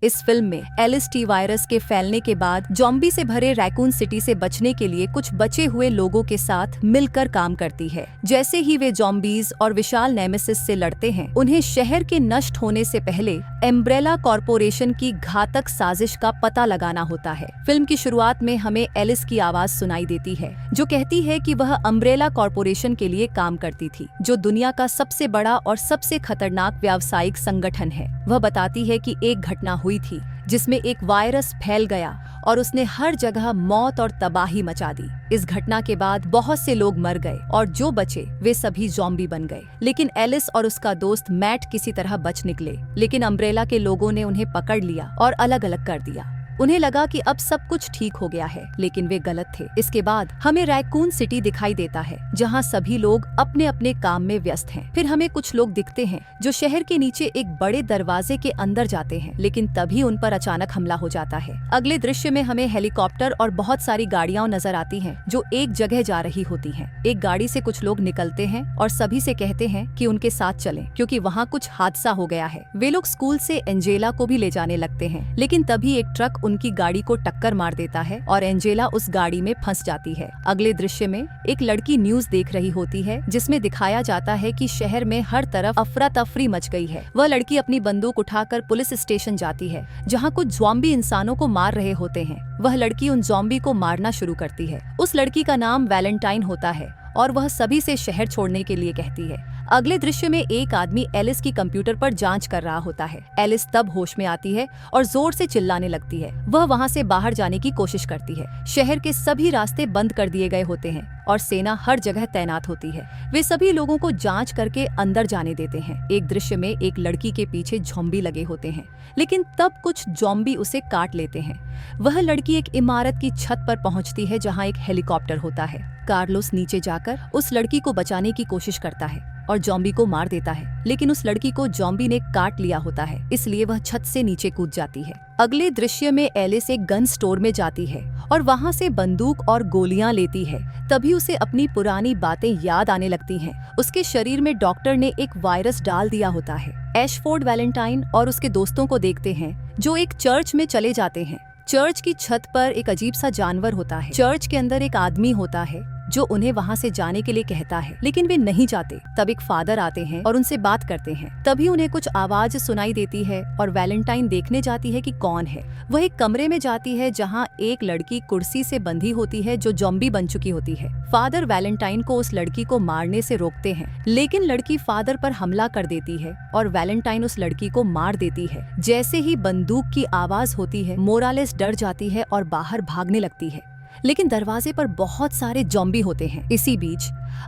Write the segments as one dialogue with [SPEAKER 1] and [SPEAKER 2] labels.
[SPEAKER 1] इस फिल्म में Alice T virus के फैलने के बाद ज़ॉम्बी से भरे रैकून सिटी से बचने के लिए कुछ बचे हुए लोगों के साथ मिलकर काम करती है। जैसे ही वे ज़ॉम्बीज और विशाल नेमेसिस से लड़ते हैं, उन्हें शहर के नष्ट होने से पहले अम्ब्रेला कॉर्पोरेशन की घातक साजिश का पता लगाना होता है। फिल्म की शुरुआत में हमें एलिस की आवाज सुनाई देती है, जो कहती है कि वह अम्ब्रेला कॉर्पोरेशन के लिए काम करती थी, जो दुनिया का सबसे बड़ा और सबसे खतरनाक व्यावसायिक संगठन है। वह बताती है कि एक घटना हुई थी जिसमें एक वायरस फैल गया और उसने हर जगह मौत और तबाही मचा दी। इस घटना के बाद बहुत से लोग मर गए और जो बचे वे सभी ज़ॉम्बी बन गए। लेकिन एलिस और उसका दोस्त मैट किसी तरह बच निकले, लेकिन अम्ब्रेला के लोगों ने उन्हें पकड़ लिया और अलग अलग कर दिया। उन्हें लगा कि अब सब कुछ ठीक हो गया है, लेकिन वे गलत थे। इसके बाद हमें रैकून सिटी दिखाई देता है, जहां सभी लोग अपने अपने काम में व्यस्त हैं। फिर हमें कुछ लोग दिखते हैं जो शहर के नीचे एक बड़े दरवाजे के अंदर जाते हैं, लेकिन तभी उन पर अचानक हमला हो जाता है। अगले दृश्य में हमें हेलीकॉप्टर और बहुत सारी गाड़ियां नजर आती हैं जो एक जगह जा रही होती हैं। एक गाड़ी से कुछ लोग निकलते हैं और सभी से कहते हैं कि उनके साथ चलें, क्योंकि वहाँ कुछ हादसा हो गया है। वे लोग स्कूल से एंजेला को भी ले जाने लगते हैं, लेकिन तभी एक ट्रक उनकी गाड़ी को टक्कर मार देता है और एंजेला उस गाड़ी में फंस जाती है। अगले दृश्य में एक लड़की न्यूज़ देख रही होती है, जिसमें दिखाया जाता है कि शहर में हर तरफ अफरा तफरी मच गई है। वह लड़की अपनी बंदूक उठाकर पुलिस स्टेशन जाती है, जहां कुछ ज़ॉम्बी इंसानों को मार रहे होते हैं। वह लड़की उन ज़ॉम्बी को मारना शुरू करती है। उस लड़की का नाम वैलेंटाइन होता है और वह सभी से शहर छोड़ने के लिए कहती है। अगले दृश्य में एक आदमी एलिस की कंप्यूटर पर जांच कर रहा होता है। एलिस तब होश में आती है और जोर से चिल्लाने लगती है। वह वहां से बाहर जाने की कोशिश करती है। शहर के सभी रास्ते बंद कर दिए गए होते हैं और सेना हर जगह तैनात होती है। वे सभी लोगों को जांच करके अंदर जाने देते हैं। एक दृश्य में एक लड़की के पीछे ज़ॉम्बी लगे होते हैं, लेकिन तब कुछ ज़ॉम्बी उसे काट लेते हैं। वह लड़की एक इमारत की छत पर पहुंचती है, जहां एक हेलीकॉप्टर होता है। कार्लोस नीचे जाकर उस लड़की को बचाने की कोशिश करता है और ज़ॉम्बी को मार देता है, लेकिन उस लड़की को ज़ॉम्बी ने काट लिया होता है, इसलिए वह छत से नीचे कूद जाती है। अगले दृश्य में एलिस एक गन स्टोर में जाती है और वहां से बंदूक और गोलियां लेती है। तभी उसे अपनी पुरानी बातें याद आने लगती हैं। उसके शरीर में डॉक्टर ने एक वायरस डाल दिया होता है। एशफोर्ड वैलेंटाइन और उसके दोस्तों को देखते हैं, जो एक चर्च में चले जाते हैं। चर्च की छत पर एक अजीब सा जानवर होता है। चर्च के अंदर एक आदमी होता है जो उन्हें वहां से जाने के लिए कहता है, लेकिन वे नहीं जाते। तब एक फादर आते हैं और उनसे बात करते हैं। तभी उन्हें कुछ आवाज सुनाई देती है और वैलेंटाइन देखने जाती है कि कौन है। वह एक कमरे में जाती है जहां एक लड़की कुर्सी से बंधी होती है, जो ज़ॉम्बी बन चुकी होती है। फादर वैलेंटाइन को उस लड़की को मारने से रोकते हैं, लेकिन लड़की फादर पर हमला कर देती है और वैलेंटाइन उस लड़की को मार देती है। जैसे ही बंदूक की आवाज होती है, मोरालेस डर जाती है और बाहर भागने लगती है, लेकिन दरवाजे पर बहुत सारे ज़ॉम्बी होते हैं। इसी बीच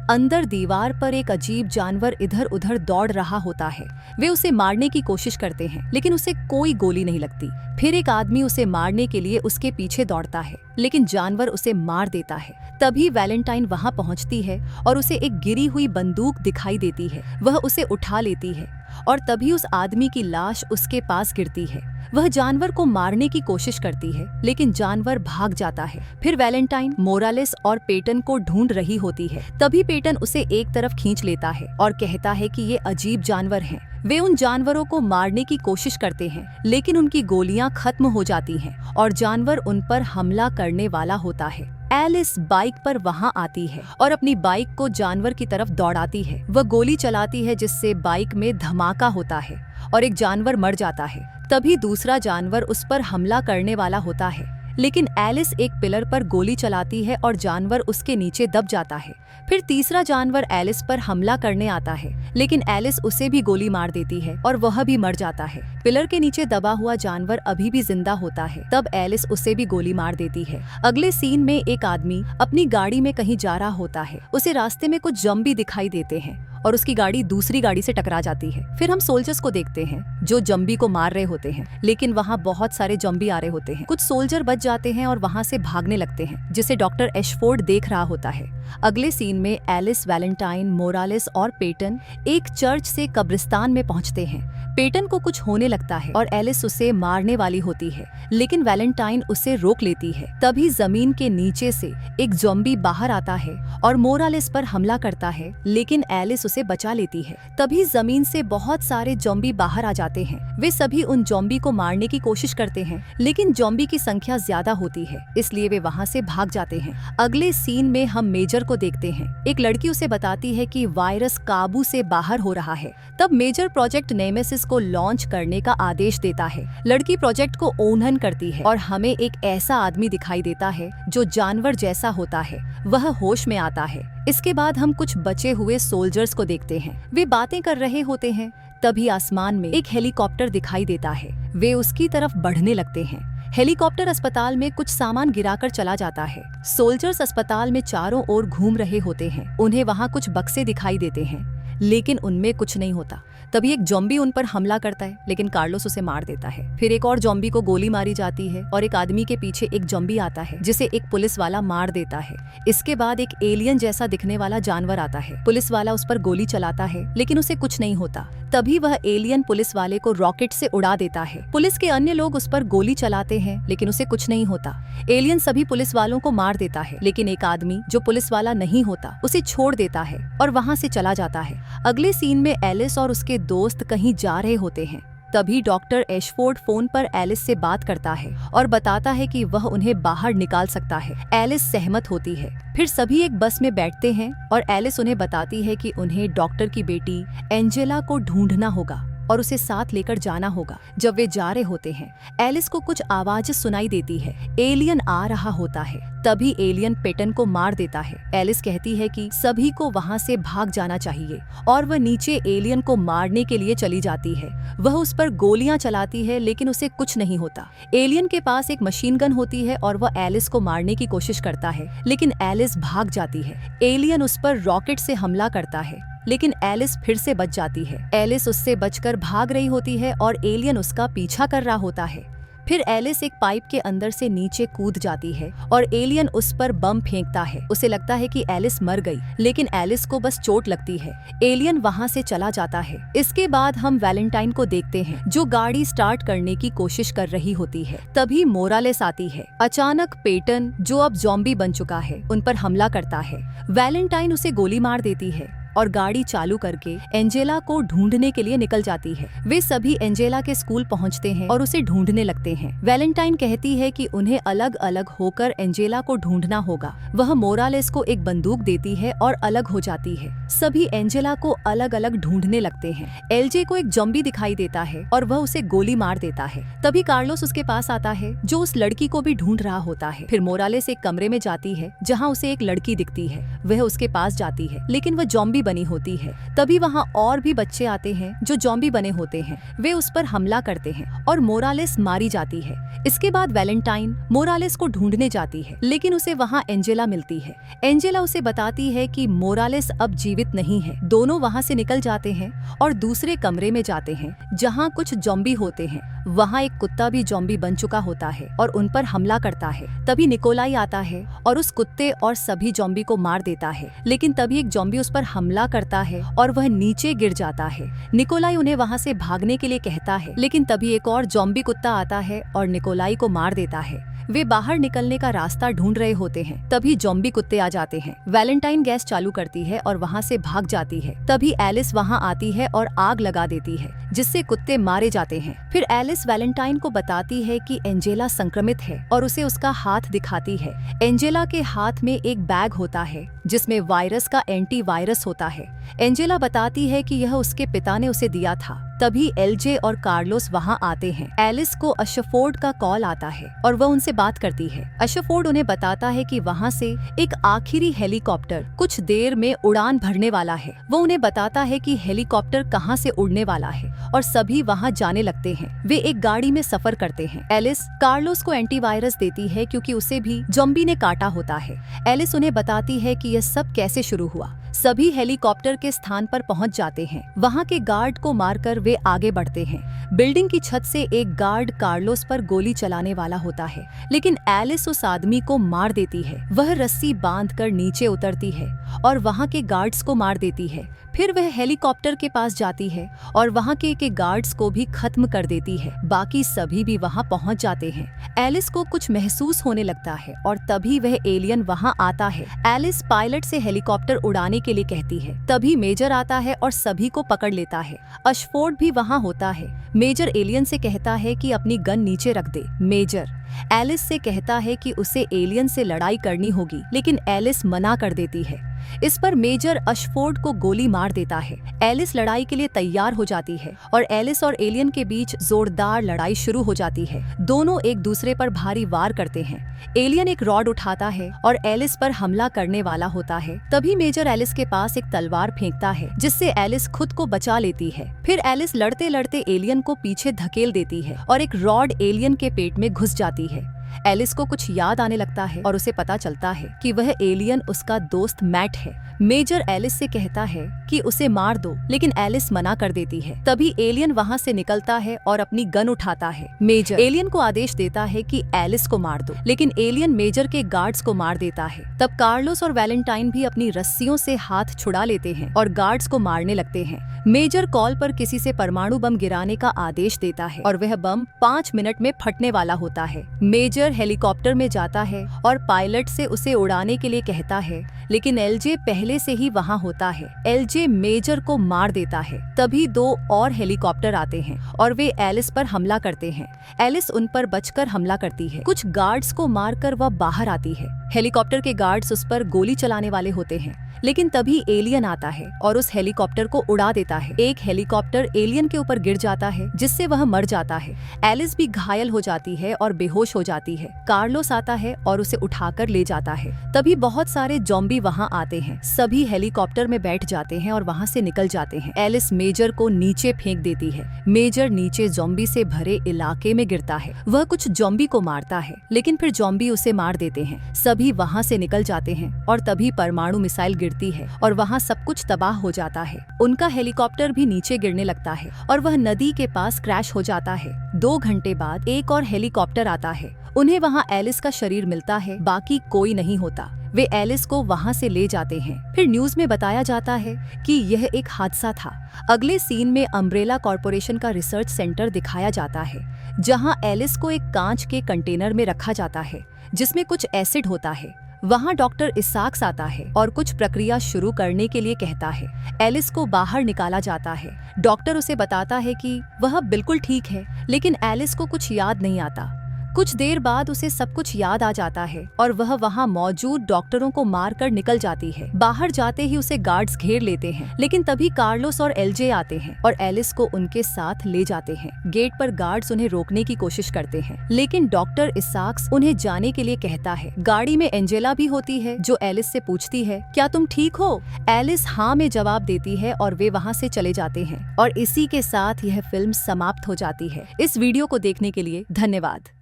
[SPEAKER 1] अंदर दीवार पर एक अजीब जानवर इधर उधर दौड़ रहा होता है। वे उसे मारने की कोशिश करते हैं, लेकिन उसे कोई गोली नहीं लगती। फिर एक आदमी उसे मारने के लिए उसके पीछे दौड़ता है, लेकिन जानवर उसे मार देता है। तभी वैलेंटाइन वहां पहुंचती है और उसे एक गिरी हुई बंदूक दिखाई देती है। वह उसे उठा लेती है और तभी उस आदमी की लाश उसके पास गिरती है। वह जानवर को मारने की कोशिश करती है, लेकिन जानवर भाग जाता है। फिर वैलेंटाइन मोरालेस और पेटन को ढूंढ रही होती है। तभी पेटन उसे एक तरफ खींच लेता है और कहता है कि ये अजीब जानवर हैं। वे उन जानवरों को मारने की कोशिश करते हैं, लेकिन उनकी गोलियां खत्म हो जाती हैं और जानवर उन पर हमला करने वाला होता है। एलिस बाइक पर वहां आती है और अपनी बाइक को जानवर की तरफ दौड़ाती है। वह गोली चलाती है, जिससे बाइक में धमाका होता है और एक जानवर मर जाता है। तभी दूसरा जानवर उस पर हमला करने वाला होता है, लेकिन एलिस एक पिलर पर गोली चलाती है और जानवर उसके नीचे दब जाता है। फिर तीसरा जानवर एलिस पर हमला करने आता है, लेकिन एलिस उसे भी गोली मार देती है और वह भी मर जाता है। पिलर के नीचे दबा हुआ जानवर अभी भी जिंदा होता है। तब एलिस उसे भी गोली मार देती है। अगले सीन में एक आदमी अपनी गाड़ी में कहीं जा रहा होता है। उसे रास्ते में कुछ ज़ॉम्बी दिखाई देते हैं और उसकी गाड़ी दूसरी गाड़ी से टकरा जाती है। फिर हम सोल्जर्स को देखते हैं जो ज़ॉम्बी को मार रहे होते हैं, लेकिन वहाँ बहुत सारे ज़ॉम्बी आ रहे होते हैं। कुछ सोल्जर बच जाते हैं और वहाँ से भागने लगते हैं, जिसे डॉक्टर एशफोर्ड देख रहा होता है। अगले सीन में एलिस, वैलेंटाइन, मोरालेस और पेटन एक चर्च से कब्रिस्तान में पहुँचते हैं। पेटन को कुछ होने लगता है और एलिस उसे मारने वाली होती है, लेकिन वैलेंटाइन उसे रोक लेती है। तभी जमीन के नीचे से एक ज़ॉम्बी बाहर आता है और मोरालेस पर हमला करता है, लेकिन एलिस उसे बचा लेती है। तभी जमीन से बहुत सारे ज़ॉम्बी बाहर आ जाते हैं। वे सभी उन ज़ॉम्बी को मारने की कोशिश करते हैं, लेकिन ज़ॉम्बी की संख्या ज्यादा होती है, इसलिए वे वहाँ से भाग जाते हैं। अगले सीन में हम मेजर को देखते हैं। एक लड़की उसे बताती है कि वायरस काबू से बाहर हो रहा है। तब मेजर प्रोजेक्ट नेमेसिस को लॉन्च करने का आदेश देता है। लड़की प्रोजेक्ट को ओनहन करती है और हमें एक ऐसा आदमी दिखाई देता है जो जानवर जैसा होता है। वह होश में आता है। इसके बाद हम कुछ बचे हुए सोल्जर्स को देखते हैं। वे बातें कर रहे होते हैं। तभी आसमान में एक हेलीकॉप्टर दिखाई देता है। वे उसकी तरफ बढ़ने लगते हैं। हेलीकॉप्टर अस्पताल में कुछ सामान गिराकर चला जाता है। सोल्जर्स अस्पताल में चारों ओर घूम रहे होते हैं। उन्हें वहाँ कुछ बक्से दिखाई देते हैं, लेकिन उनमें कुछ नहीं होता। तभी एक ज़ॉम्बी उन पर हमला करता है, लेकिन कार्लोस उसे मार देता है। फिर एक और ज़ॉम्बी को गोली मारी जाती है और एक आदमी के पीछे एक ज़ॉम्बी आता है जिसे एक पुलिस वाला मार देता है। इसके बाद एक एलियन जैसा दिखने वाला जानवर आता है। पुलिस वाला उस पर गोली चलाता है, लेकिन उसे कुछ नहीं होता। तभी वह एलियन पुलिस वाले को रॉकेट से उड़ा देता है। पुलिस के अन्य लोग उस पर गोली चलाते हैं, लेकिन उसे कुछ नहीं होता। एलियन सभी पुलिस वालों को मार देता है, लेकिन एक आदमी जो पुलिस वाला नहीं होता उसे छोड़ देता है और वहाँ से चला जाता है। अगले सीन में एलिस और उसके दोस्त कहीं जा रहे होते हैं। तभी डॉक्टर एशफोर्ड फोन पर एलिस से बात करता है और बताता है कि वह उन्हें बाहर निकाल सकता है। एलिस सहमत होती है। फिर सभी एक बस में बैठते हैं और एलिस उन्हें बताती है कि उन्हें डॉक्टर की बेटी एंजेला को ढूंढना होगा और उसे साथ लेकर जाना होगा। जब वे जा रहे होते हैं, एलिस को कुछ आवाज़ सुनाई देती है। एलियन आ रहा होता है। तभी एलियन पेटन को मार देता है। एलिस कहती है कि सभी को वहाँ से भाग जाना चाहिए और वह नीचे एलियन को मारने के लिए चली जाती है। वह उस पर गोलियां चलाती है, लेकिन उसे कुछ नहीं होता। एलियन के पास एक मशीन गन होती है और वह एलिस को मारने की कोशिश करता है, लेकिन एलिस भाग जाती है। एलियन उस पर रॉकेट से हमला करता है, लेकिन एलिस फिर से बच जाती है। एलिस उससे बचकर भाग रही होती है और एलियन उसका पीछा कर रहा होता है। फिर एलिस एक पाइप के अंदर से नीचे कूद जाती है और एलियन उस पर बम फेंकता है। उसे लगता है कि एलिस मर गई, लेकिन एलिस को बस चोट लगती है। एलियन वहाँ से चला जाता है। इसके बाद हम वैलेंटाइन को देखते हैं, जो गाड़ी स्टार्ट करने की कोशिश कर रही होती है। तभी मोरालेस आती है। अचानक पेटन, जो अब ज़ॉम्बी बन चुका है, उन पर हमला करता है। वैलेंटाइन उसे गोली मार देती है और गाड़ी चालू करके एंजेला को ढूंढने के लिए निकल जाती है। वे सभी एंजेला के स्कूल पहुंचते हैं और उसे ढूंढने लगते हैं। वैलेंटाइन कहती है कि उन्हें अलग अलग होकर एंजेला को ढूंढना होगा। वह मोरालेस को एक बंदूक देती है और अलग हो जाती है। सभी एंजेला को अलग अलग ढूंढने लगते हैं। एलजे को एक ज़ॉम्बी दिखाई देता है और वह उसे गोली मार देता है। तभी कार्लोस उसके पास आता है, जो उस लड़की को भी ढूंढ रहा होता है। फिर मोरालेस एक कमरे में जाती है जहाँ उसे एक लड़की दिखती है। वह उसके पास जाती है, लेकिन वह ज़ॉम्बी बनी होती है। तभी वहाँ और भी बच्चे आते हैं जो ज़ॉम्बी बने होते हैं। वे उस पर हमला करते हैं और मोरालेस मारी जाती है। इसके बाद वैलेंटाइन मोरालेस को ढूंढने जाती है, लेकिन उसे वहाँ एंजेला मिलती है। एंजेला उसे बताती है कि मोरालेस अब जीवित नहीं है। दोनों वहाँ से निकल जाते हैं और दूसरे कमरे में जाते हैं जहाँ कुछ ज़ॉम्बी होते हैं। वहाँ एक कुत्ता भी ज़ॉम्बी बन चुका होता है और उन पर हमला करता है। तभी निकोलाई आता है और उस कुत्ते और सभी ज़ॉम्बी को मार देता है, लेकिन तभी एक ज़ॉम्बी उस पर हमला करता है और वह नीचे गिर जाता है। निकोलाई उन्हें वहाँ से भागने के लिए कहता है, लेकिन तभी एक और ज़ॉम्बी कुत्ता आता है और निकोलाई को मार देता है। वे बाहर निकलने का रास्ता ढूंढ रहे होते हैं। तभी ज़ॉम्बी कुत्ते आ जाते हैं। वैलेंटाइन गैस चालू करती है और वहाँ से भाग जाती है। तभी एलिस वहाँ आती है और आग लगा देती है, जिससे कुत्ते मारे जाते हैं। फिर एलिस वैलेंटाइन को बताती है कि एंजेला संक्रमित है और उसे उसका हाथ दिखाती है। एंजेला के हाथ में एक बैग होता है जिसमें वायरस का एंटीवायरस होता है। एंजेला बताती है कि यह उसके पिता ने उसे दिया था। तभी एलजे और कार्लोस वहाँ आते हैं। एलिस को अशफोर्ड का कॉल आता है और वह उनसे बात करती है। अशफोर्ड उन्हें बताता है कि वहाँ से एक आखिरी हेलीकॉप्टर कुछ देर में उड़ान भरने वाला है। वो उन्हें बताता है कि हेलीकॉप्टर कहाँ से उड़ने वाला है और सभी वहाँ जाने लगते हैं। वे एक गाड़ी में सफर करते हैं। एलिस कार्लोस को एंटीवायरस देती है क्योंकि उसे भी ज़ॉम्बी ने काटा होता है। एलिस उन्हें बताती है कि यह सब कैसे शुरू हुआ। सभी हेलीकॉप्टर के स्थान पर पहुंच जाते हैं। वहां के गार्ड को मारकर वे आगे बढ़ते हैं। बिल्डिंग की छत से एक गार्ड कार्लोस पर गोली चलाने वाला होता है, लेकिन एलिस उस आदमी को मार देती है। वह रस्सी बांधकर नीचे उतरती है और वहाँ के गार्ड्स को मार देती है। फिर वह हेलीकॉप्टर के पास जाती है और वहाँ के गार्ड्स को भी खत्म कर देती है। बाकी सभी भी वहाँ पहुँच जाते हैं। एलिस को कुछ महसूस होने लगता है और तभी वह एलियन वहाँ आता है। एलिस पायलट से हेलीकॉप्टर उड़ाने के लिए कहती है। तभी मेजर आता है और सभी को पकड़ लेता है। अशफोर्ड भी वहाँ होता है। मेजर एलियन से कहता है कि अपनी गन नीचे रख दे। मेजर एलिस से कहता है कि उसे एलियन से लड़ाई करनी होगी, लेकिन एलिस मना कर देती है। इस पर मेजर अशफोर्ड को गोली मार देता है। एलिस लड़ाई के लिए तैयार हो जाती है और एलिस और एलियन के बीच जोरदार लड़ाई शुरू हो जाती है। दोनों एक दूसरे पर भारी वार करते हैं। एलियन एक रॉड उठाता है और एलिस पर हमला करने वाला होता है। तभी मेजर एलिस के पास एक तलवार फेंकता है, जिससे एलिस खुद को बचा लेती है। फिर एलिस लड़ते लड़ते एलियन को पीछे धकेल देती है और एक रॉड एलियन के पेट में घुस जाती है। एलिस को कुछ याद आने लगता है और उसे पता चलता है कि वह एलियन उसका दोस्त मैट है। मेजर एलिस से कहता है कि उसे मार दो, लेकिन एलिस मना कर देती है। तभी एलियन वहाँ से निकलता है और अपनी गन उठाता है। मेजर एलियन को आदेश देता है कि एलिस को मार दो, लेकिन एलियन मेजर के गार्ड्स को मार देता है। तब कार्लोस और वैलेंटाइन भी अपनी रस्सियों से हाथ छुड़ा लेते हैं और गार्ड्स को मारने लगते हैं। मेजर कॉल पर किसी से परमाणु बम गिराने का आदेश देता है और वह बम 5 मिनट में फटने वाला होता है। मेजर हेलीकॉप्टर में जाता है और पायलट से उसे उड़ाने के लिए कहता है, लेकिन एलजे पहले से ही वहाँ होता है। एलजे मेजर को मार देता है। तभी 2 और हेलीकॉप्टर आते हैं और वे एलिस पर हमला करते हैं। एलिस उन पर बचकर हमला करती है। कुछ गार्ड्स को मारकर वह बाहर आती है। हेलीकॉप्टर के गार्ड्स उस पर गोली चलाने वाले होते हैं, लेकिन तभी एलियन आता है और उस हेलीकॉप्टर को उड़ा देता है। एक हेलीकॉप्टर एलियन के ऊपर गिर जाता है, जिससे वह मर जाता है। एलिस भी घायल हो जाती है और बेहोश हो जाती है। कार्लोस आता है और उसे उठाकर ले जाता है। तभी बहुत सारे ज़ॉम्बी वहाँ आते हैं। सभी हेलीकॉप्टर में बैठ जाते हैं और वहाँ से निकल जाते हैं। एलिस मेजर को नीचे फेंक देती है। मेजर नीचे ज़ॉम्बी से भरे इलाके में गिरता है। वह कुछ ज़ॉम्बी को मारता है, लेकिन फिर ज़ॉम्बी उसे मार देते हैं। सभी वहाँ से निकल जाते हैं और तभी परमाणु मिसाइल गिरती है और वहाँ सब कुछ तबाह हो जाता है। उनका हेलीकॉप्टर भी नीचे गिरने लगता है और वह नदी के पास क्रैश हो जाता है। 2 घंटे बाद एक और हेलीकॉप्टर आता है। उन्हें वहाँ एलिस का शरीर मिलता है, बाकी कोई नहीं होता। वे एलिस को वहाँ से ले जाते हैं। फिर न्यूज में बताया जाता है कि यह एक हादसा था। अगले सीन में अम्ब्रेला कॉर्पोरेशन का रिसर्च सेंटर दिखाया जाता है, जहाँ एलिस को एक कांच के कंटेनर में रखा जाता है, जिसमें कुछ एसिड होता है। वहाँ डॉक्टर इसाक्स आता है और कुछ प्रक्रिया शुरू करने के लिए कहता है। एलिस को बाहर निकाला जाता है। डॉक्टर उसे बताता है कि वह बिल्कुल ठीक है, लेकिन एलिस को कुछ याद नहीं आता। कुछ देर बाद उसे सब कुछ याद आ जाता है और वह वहाँ मौजूद डॉक्टरों को मारकर निकल जाती है। बाहर जाते ही उसे गार्ड्स घेर लेते हैं, लेकिन तभी कार्लोस और एलजे आते हैं और एलिस को उनके साथ ले जाते हैं। गेट पर गार्ड्स उन्हें रोकने की कोशिश करते हैं, लेकिन डॉक्टर इसाक्स उन्हें जाने के लिए कहता है। गाड़ी में एंजेला भी होती है, जो एलिस से पूछती है, क्या तुम ठीक हो? एलिस हाँ में जवाब देती है और वे वहाँ से चले जाते हैं। और इसी के साथ यह फिल्म समाप्त हो जाती है। इस वीडियो को देखने के लिए धन्यवाद।